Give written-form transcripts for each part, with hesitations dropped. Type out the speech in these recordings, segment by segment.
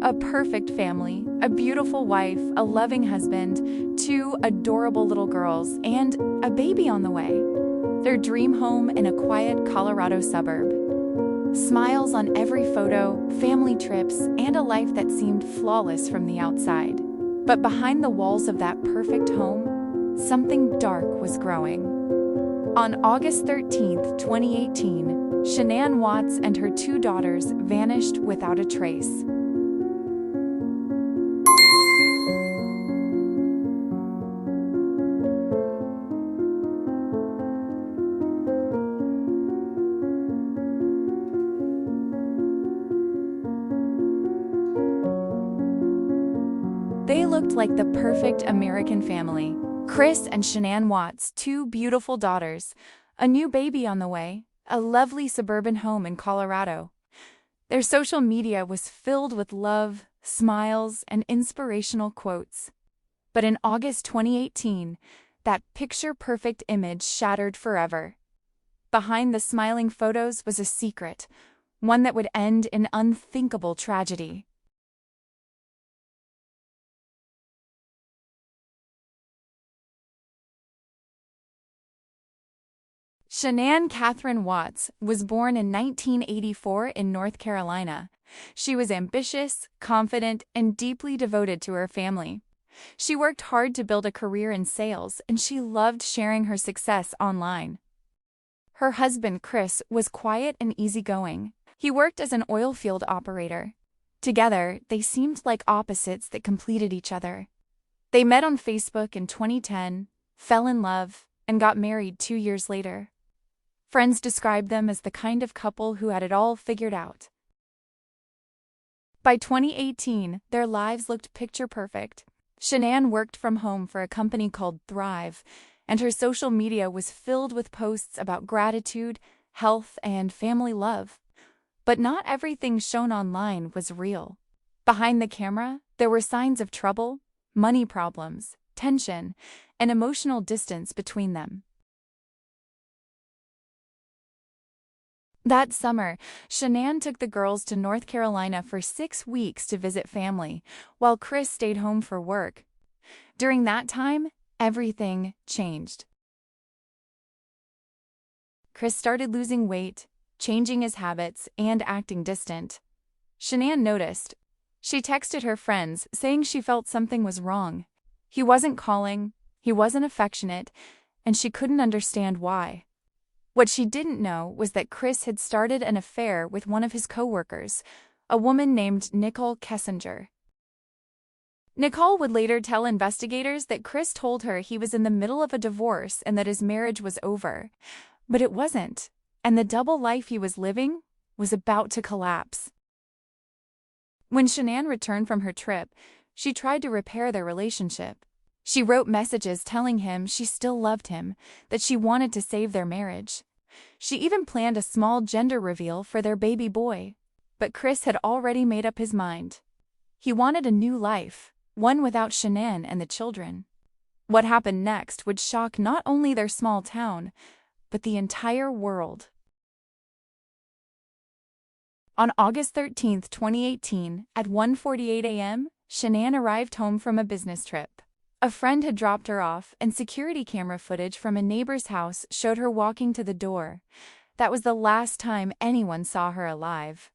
A perfect family, a beautiful wife, a loving husband, two adorable little girls, and a baby on the way. Their dream home in a quiet Colorado suburb. Smiles on every photo, family trips, and a life that seemed flawless from the outside. But behind the walls of that perfect home, something dark was growing. On August 13th, 2018, Shanann Watts and her two daughters vanished without a trace. They looked like the perfect American family. Chris and Shanann Watts, two beautiful daughters, a new baby on the way, a lovely suburban home in Colorado. Their social media was filled with love, smiles, and inspirational quotes. But in August 2018, that picture-perfect image shattered forever. Behind the smiling photos was a secret, one that would end in unthinkable tragedy. Shanann Catherine Watts was born in 1984 in North Carolina. She was ambitious, confident, and deeply devoted to her family. She worked hard to build a career in sales, and she loved sharing her success online. Her husband, Chris, was quiet and easygoing. He worked as an oil field operator. Together, they seemed like opposites that completed each other. They met on Facebook in 2010, fell in love, and got married 2 years later. Friends described them as the kind of couple who had it all figured out. By 2018, their lives looked picture-perfect. Shanann worked from home for a company called Thrive, and her social media was filled with posts about gratitude, health, and family love. But not everything shown online was real. Behind the camera, there were signs of trouble, money problems, tension, and emotional distance between them. That summer, Shanann took the girls to North Carolina for 6 weeks to visit family, while Chris stayed home for work. During that time, everything changed. Chris started losing weight, changing his habits, and acting distant. Shanann noticed. She texted her friends, saying she felt something was wrong. He wasn't calling, he wasn't affectionate, and she couldn't understand why. What she didn't know was that Chris had started an affair with one of his coworkers, a woman named Nicole Kessinger. Nicole would later tell investigators that Chris told her he was in the middle of a divorce and that his marriage was over. But it wasn't, and the double life he was living was about to collapse. When Shanann returned from her trip, she tried to repair their relationship. She wrote messages telling him she still loved him, that she wanted to save their marriage. She even planned a small gender reveal for their baby boy. But Chris had already made up his mind. He wanted a new life, one without Shanann and the children. What happened next would shock not only their small town, but the entire world. On August 13, 2018, at 1:48 a.m., Shanann arrived home from a business trip. A friend had dropped her off, and security camera footage from a neighbor's house showed her walking to the door. That was the last time anyone saw her alive.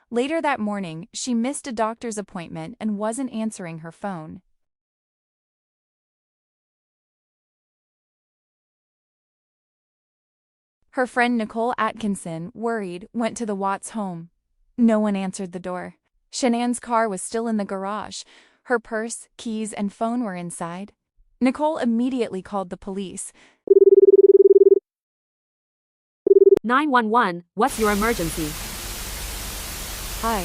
Later that morning, she missed a doctor's appointment and wasn't answering her phone. Her friend Nicole Atkinson, worried, went to the Watts home. No one answered the door. Shanann's car was still in the garage. Her purse, keys, and phone were inside. Nicole immediately called the police. 911, what's your emergency? Hi,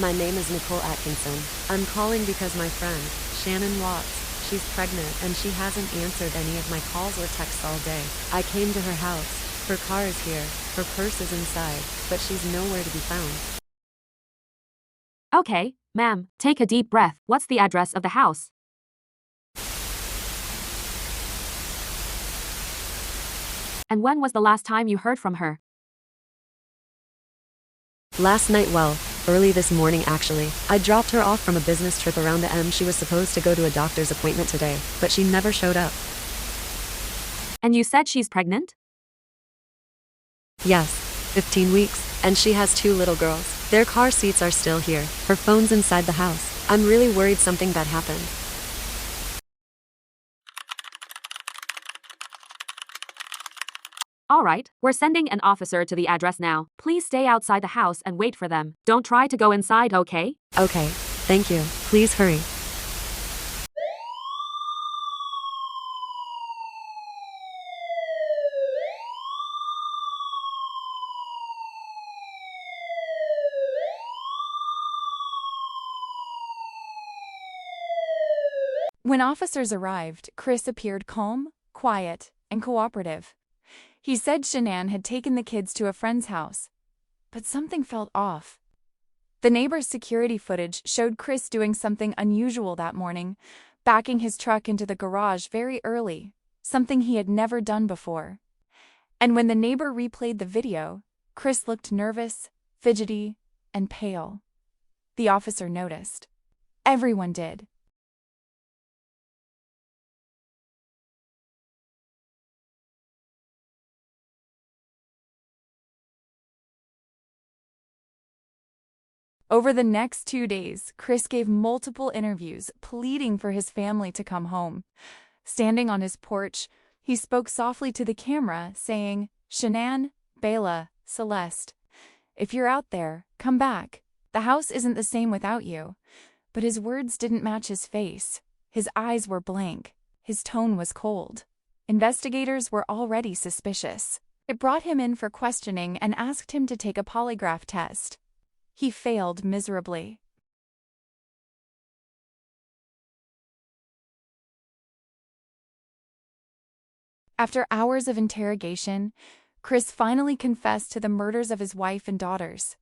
my name is Nicole Atkinson. I'm calling because my friend, Shanann Watts, she's pregnant and she hasn't answered any of my calls or texts all day. I came to her house. Her car is here, her purse is inside, but she's nowhere to be found. Okay, ma'am, take a deep breath. What's the address of the house? And when was the last time you heard from her? Last night, well, Early this morning, actually. I dropped her off from a business trip around the M. She was supposed to go to a doctor's appointment today, but she never showed up. And you said she's pregnant? Yes, 15 weeks, and she has 2 little girls. Their car seats are still here. Her phone's inside the house. I'm really worried something bad happened. All right, we're sending an officer to the address now. Please stay outside the house and wait for them. Don't try to go inside, okay? Okay, thank you. Please hurry. When officers arrived, Chris appeared calm, quiet, and cooperative. He said Shanann had taken the kids to a friend's house, but something felt off. The neighbor's security footage showed Chris doing something unusual that morning, backing his truck into the garage very early, something he had never done before. And when the neighbor replayed the video, Chris looked nervous, fidgety, and pale. The officer noticed. Everyone did. Over the next 2 days, Chris gave multiple interviews, pleading for his family to come home. Standing on his porch, he spoke softly to the camera, saying, "Shanann, Bela, Celeste, if you're out there, come back. The house isn't the same without you." But his words didn't match his face. His eyes were blank. His tone was cold. Investigators were already suspicious. It brought him in for questioning and asked him to take a polygraph test. He failed miserably. After hours of interrogation, Chris finally confessed to the murders of his wife and daughters.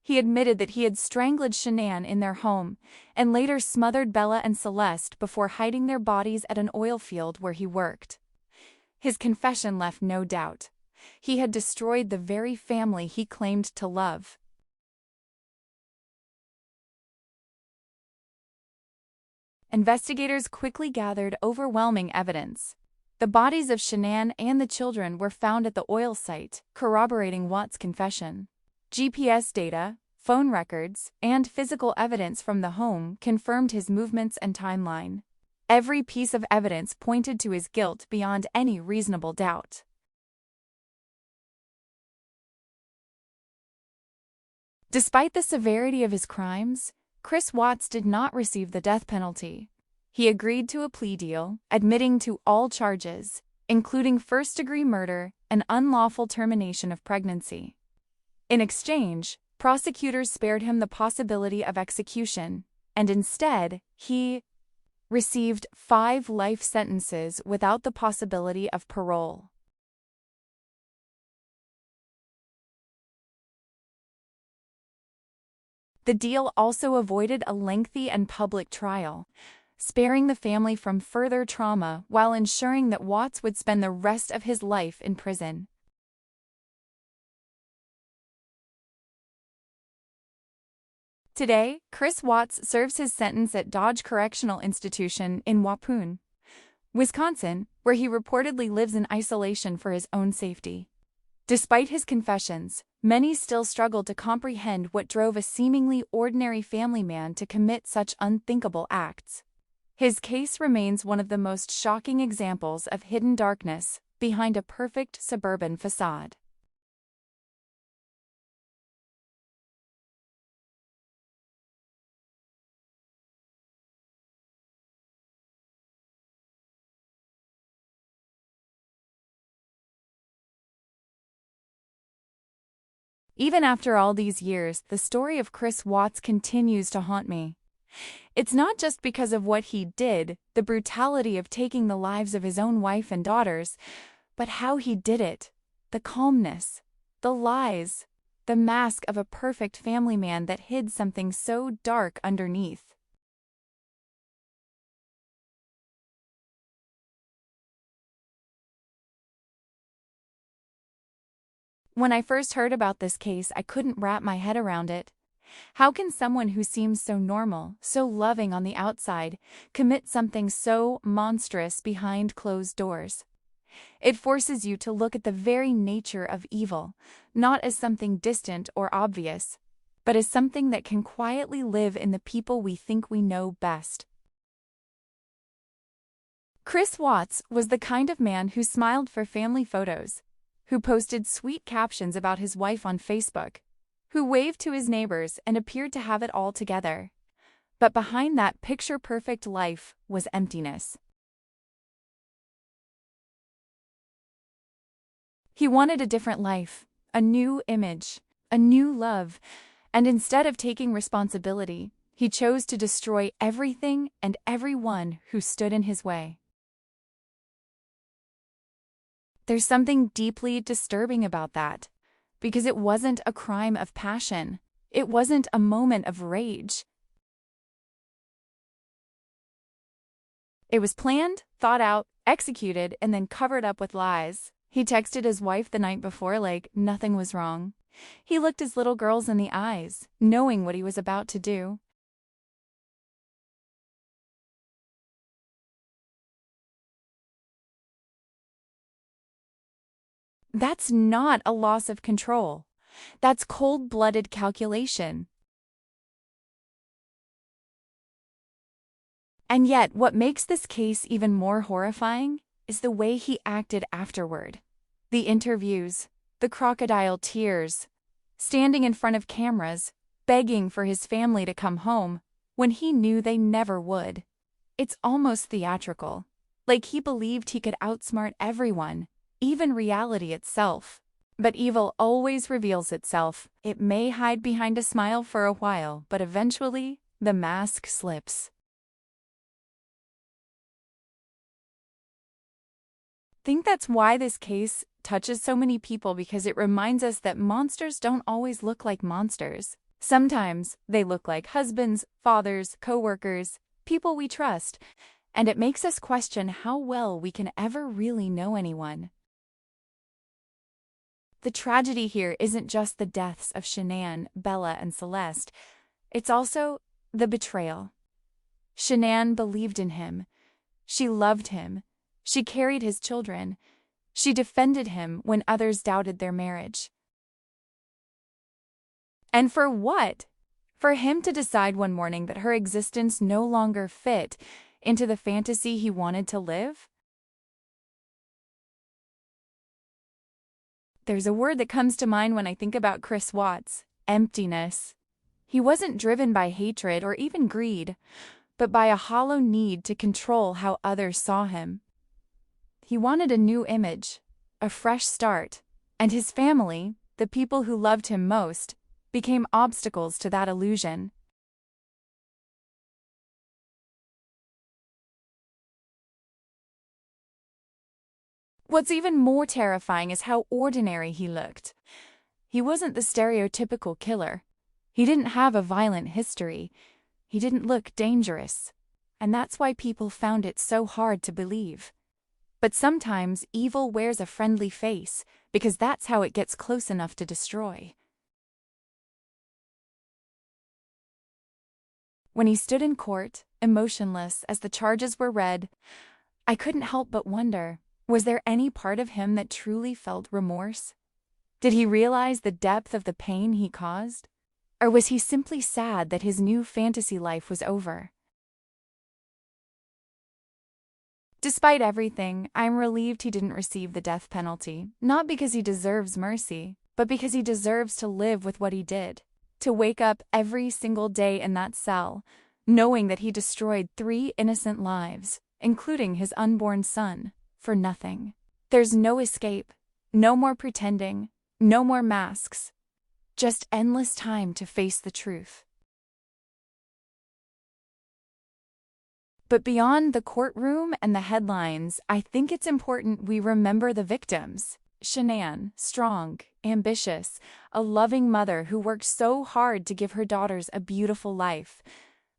He admitted that he had strangled Shanann in their home and later smothered Bela and Celeste before hiding their bodies at an oil field where he worked. His confession left no doubt. He had destroyed the very family he claimed to love. Investigators quickly gathered overwhelming evidence. The bodies of Shanann and the children were found at the oil site, corroborating Watts' confession. GPS data, phone records, and physical evidence from the home confirmed his movements and timeline. Every piece of evidence pointed to his guilt beyond any reasonable doubt. Despite the severity of his crimes, Chris Watts did not receive the death penalty. He agreed to a plea deal, admitting to all charges, including first-degree murder and unlawful termination of pregnancy. In exchange, prosecutors spared him the possibility of execution, and instead, he received 5 life sentences without the possibility of parole. The deal also avoided a lengthy and public trial, sparing the family from further trauma while ensuring that Watts would spend the rest of his life in prison. Today, Chris Watts serves his sentence at Dodge Correctional Institution in Waupun, Wisconsin, where he reportedly lives in isolation for his own safety. Despite his confessions, many still struggle to comprehend what drove a seemingly ordinary family man to commit such unthinkable acts. His case remains one of the most shocking examples of hidden darkness behind a perfect suburban facade. Even after all these years, the story of Chris Watts continues to haunt me. It's not just because of what he did, the brutality of taking the lives of his own wife and daughters, but how he did it, the calmness, the lies, the mask of a perfect family man that hid something so dark underneath. When I first heard about this case, I couldn't wrap my head around it. How can someone who seems so normal, so loving on the outside, commit something so monstrous behind closed doors? It forces you to look at the very nature of evil, not as something distant or obvious, but as something that can quietly live in the people we think we know best. Chris Watts was the kind of man who smiled for family photos, who posted sweet captions about his wife on Facebook, who waved to his neighbors and appeared to have it all together. But behind that picture-perfect life was emptiness. He wanted a different life, a new image, a new love, and instead of taking responsibility, he chose to destroy everything and everyone who stood in his way. There's something deeply disturbing about that, because it wasn't a crime of passion. It wasn't a moment of rage. It was planned, thought out, executed, and then covered up with lies. He texted his wife the night before like nothing was wrong. He looked his little girls in the eyes, knowing what he was about to do. That's not a loss of control. That's cold-blooded calculation. And yet, what makes this case even more horrifying is the way he acted afterward. The interviews, the crocodile tears, standing in front of cameras, begging for his family to come home when he knew they never would. It's almost theatrical, like he believed he could outsmart everyone, even reality itself. But evil always reveals itself. It may hide behind a smile for a while, but eventually, the mask slips. I think that's why this case touches so many people, because it reminds us that monsters don't always look like monsters. Sometimes they look like husbands, fathers, co-workers, people we trust, and it makes us question how well we can ever really know anyone. The tragedy here isn't just the deaths of Shanann, Bella, and Celeste. It's also the betrayal. Shanann believed in him. She loved him. She carried his children. She defended him when others doubted their marriage. And for what? For him to decide one morning that her existence no longer fit into the fantasy he wanted to live? There's a word that comes to mind when I think about Chris Watts: emptiness. He wasn't driven by hatred or even greed, but by a hollow need to control how others saw him. He wanted a new image, a fresh start, and his family, the people who loved him most, became obstacles to that illusion. What's even more terrifying is how ordinary he looked. He wasn't the stereotypical killer. He didn't have a violent history. He didn't look dangerous. And that's why people found it so hard to believe. But sometimes evil wears a friendly face, because that's how it gets close enough to destroy. When he stood in court, emotionless as the charges were read, I couldn't help but wonder, was there any part of him that truly felt remorse? Did he realize the depth of the pain he caused? Or was he simply sad that his new fantasy life was over? Despite everything, I'm relieved he didn't receive the death penalty, not because he deserves mercy, but because he deserves to live with what he did. To wake up every single day in that cell, knowing that he destroyed 3 innocent lives, including his unborn son, for nothing. There's no escape, no more pretending, no more masks, just endless time to face the truth. But beyond the courtroom and the headlines, I think it's important we remember the victims. Shanann, strong, ambitious, a loving mother who worked so hard to give her daughters a beautiful life.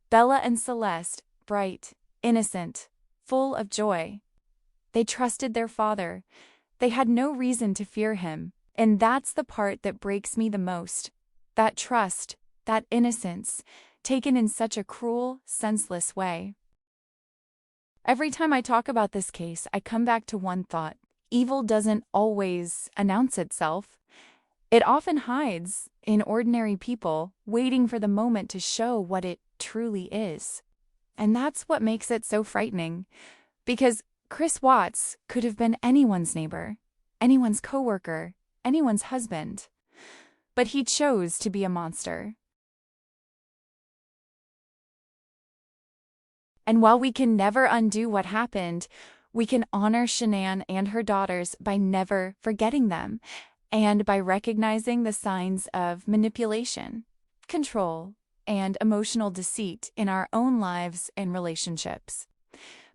Bella and Celeste, bright, innocent, full of joy. They trusted their father. They had no reason to fear him. And that's the part that breaks me the most. That trust, that innocence, taken in such a cruel, senseless way. Every time I talk about this case, I come back to one thought. Evil doesn't always announce itself. It often hides in ordinary people, waiting for the moment to show what it truly is. And that's what makes it so frightening. Because Chris Watts could have been anyone's neighbor, anyone's coworker, anyone's husband. But he chose to be a monster. And while we can never undo what happened, we can honor Shanann and her daughters by never forgetting them and by recognizing the signs of manipulation, control, and emotional deceit in our own lives and relationships.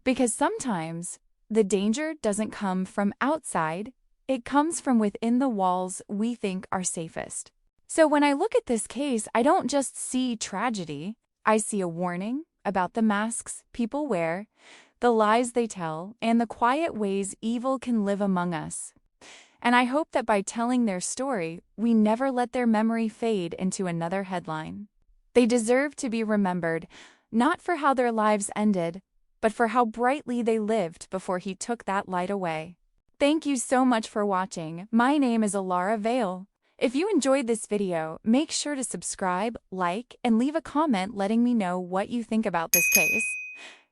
Because sometimes the danger doesn't come from outside, it comes from within the walls we think are safest. So when I look at this case, I don't just see tragedy, I see a warning about the masks people wear, the lies they tell, and the quiet ways evil can live among us. And I hope that by telling their story, we never let their memory fade into another headline. They deserve to be remembered, not for how their lives ended, but for how brightly they lived before he took that light away. Thank you so much for watching. My name is Ilara Veil. If you enjoyed this video, make sure to subscribe, like, and leave a comment letting me know what you think about this case.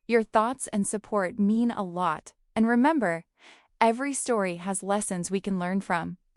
Your thoughts and support mean a lot. And remember, every story has lessons we can learn from.